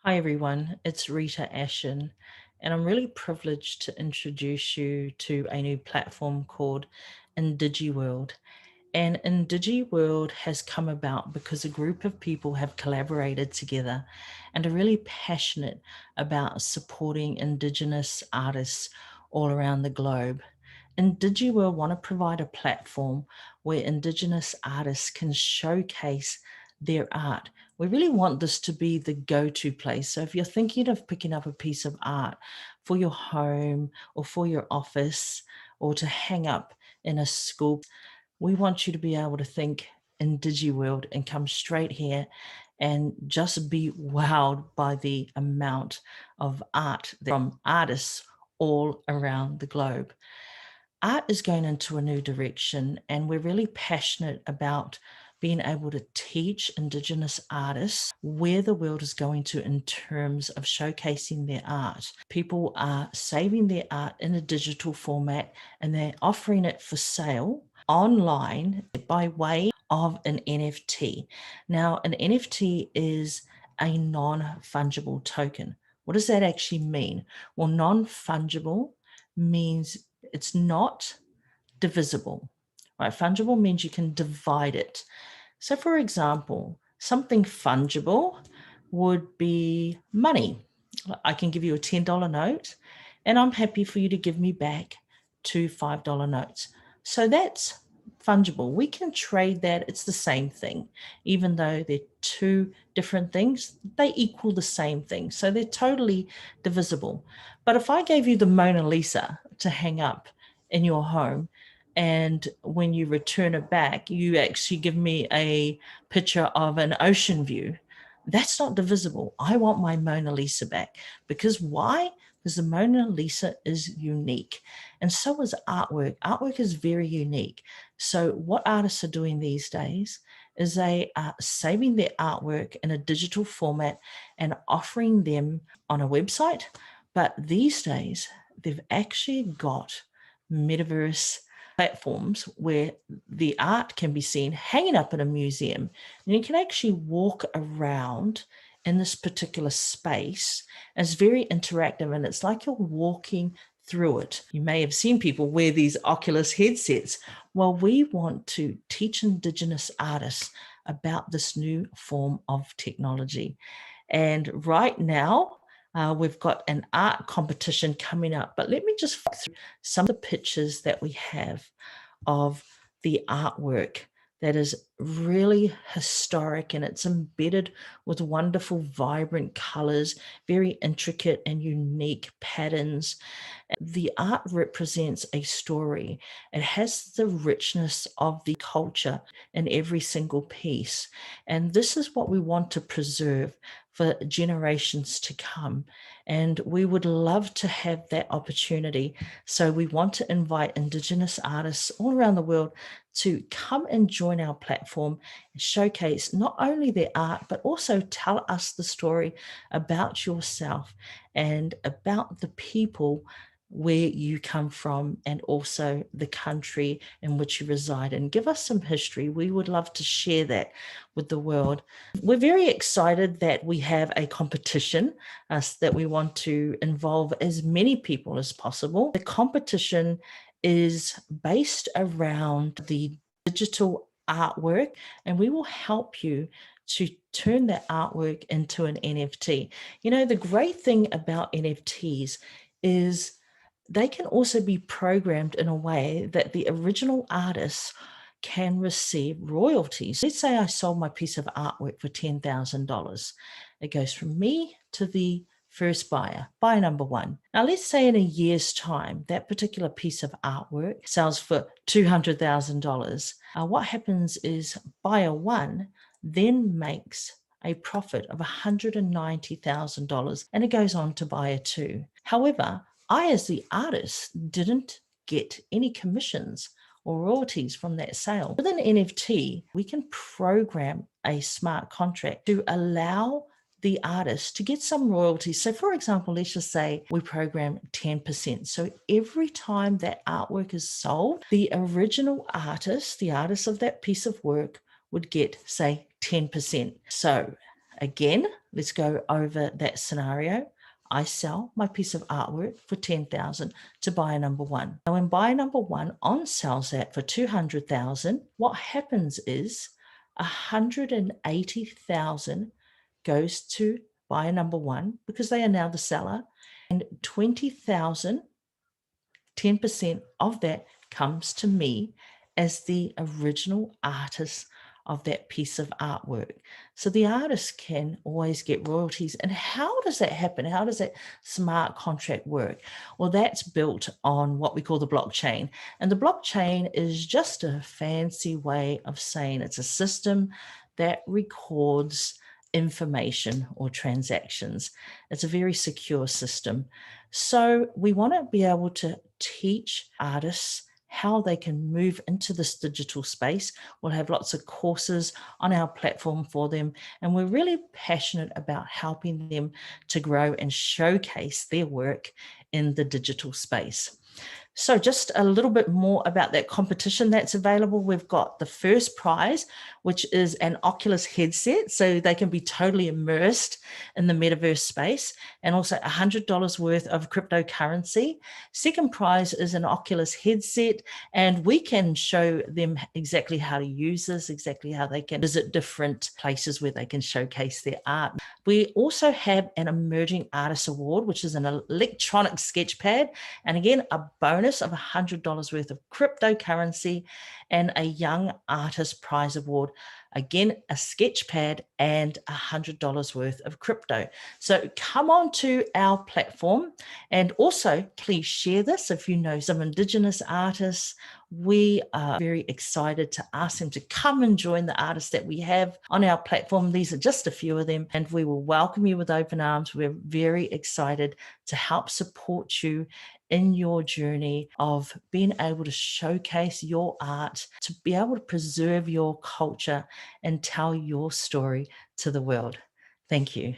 Hi everyone, it's Rita Ashin, and I'm really privileged to introduce you to a new platform called Ndigi World. And Ndigi World has come about because a group of people have collaborated together and are really passionate about supporting Indigenous artists all around the globe. Ndigi World want to provide a platform where Indigenous artists can showcase their art. We really want this to be the go-to place. So if you're thinking of picking up a piece of art for your home or for your office or to hang up in a school, we want you to be able to think in DigiWorld and come straight here and just be wowed by the amount of art from artists all around the globe. Art is going into a new direction, and we're really passionate about being able to teach Indigenous artists where the world is going to in terms of showcasing their art. People are saving their art in a digital format and they're offering it for sale online by way of an NFT. Now, an NFT is a non-fungible token. What does that actually mean? Well, non-fungible means it's not divisible, right? Fungible means you can divide it. So for example, something fungible would be money. I can give you a $10 note and I'm happy for you to give me back two $5 notes. So that's fungible. We can trade that. It's the same thing. Even though they're two different things, they equal the same thing. So they're totally divisible. But if I gave you the Mona Lisa to hang up in your home, and when you return it back, you actually give me a picture of an ocean view, that's not divisible. I want my Mona Lisa back. Because why? Because the Mona Lisa is unique. And so is artwork. Artwork is very unique. So what artists are doing these days is they are saving their artwork in a digital format and offering them on a website. But these days, they've actually got metaverse platforms where the art can be seen hanging up in a museum, and you can actually walk around in this particular space. And it's very interactive and it's like you're walking through it. You may have seen people wear these Oculus headsets. Well, we want to teach Indigenous artists about this new form of technology. And right now, we've got an art competition coming up, but let me just through some of the pictures that we have of the artwork that is really historic and it's embedded with wonderful, vibrant colors, very intricate and unique patterns. The art represents a story. It has the richness of the culture in every single piece. And this is what we want to preserve for generations to come. And we would love to have that opportunity. So we want to invite Indigenous artists all around the world to come and join our platform and showcase not only their art, but also tell us the story about yourself and about the people where you come from and also the country in which you reside, and give us some history. We would love to share that with the world. We're very excited that we have a competition that we want to involve as many people as possible. The competition is based around the digital artwork, and we will help you to turn that artwork into an NFT. You know, the great thing about NFTs is they can also be programmed in a way that the original artists can receive royalties. Let's say I sold my piece of artwork for $10,000. It goes from me to the first buyer, buyer number one. Now, let's say in a year's time, that particular piece of artwork sells for $200,000. What happens is buyer one then makes a profit of $190,000 and it goes on to buyer two. However, I, as the artist, didn't get any commissions or royalties from that sale. With an NFT, we can program a smart contract to allow the artist to get some royalties. So for example, let's just say we program 10%. So every time that artwork is sold, the original artist, the artist of that piece of work, would get, say, 10%. So Again, let's go over that scenario. I sell my piece of artwork for 10,000 to buyer number one. Now, when buyer number one on sells that for 200,000, what happens is 180,000 goes to buyer number one because they are now the seller, and 20,000, 10% of that comes to me as the original artist of that piece of artwork. So the artist can always get royalties. And how does that happen? How does that smart contract work? Well, that's built on what we call the blockchain. And the blockchain is just a fancy way of saying it's a system that records information or transactions. It's a very secure system. So we want to be able to teach artists how they can move into this digital space. We'll have lots of courses on our platform for them, and we're really passionate about helping them to grow and showcase their work in the digital space. So just a little bit more about that competition that's available. We've got the first prize, which is an Oculus headset, so they can be totally immersed in the metaverse space, and also $100 worth of cryptocurrency. Second prize is an Oculus headset, and we can show them exactly how to use this, exactly how they can visit different places where they can showcase their art. We also have an Emerging Artist Award, which is an electronic sketch pad, and again, a bonus of $100 worth of cryptocurrency, and a Young Artist Prize Award. Again, a sketch pad and $100 worth of crypto. So come on to our platform, and also please share this if you know some Indigenous artists. We are very excited to ask them to come and join the artists that we have on our platform. These are just a few of them, and we will welcome you with open arms. We're very excited to help support you in your journey of being able to showcase your art, to be able to preserve your culture and tell your story to the world. Thank you.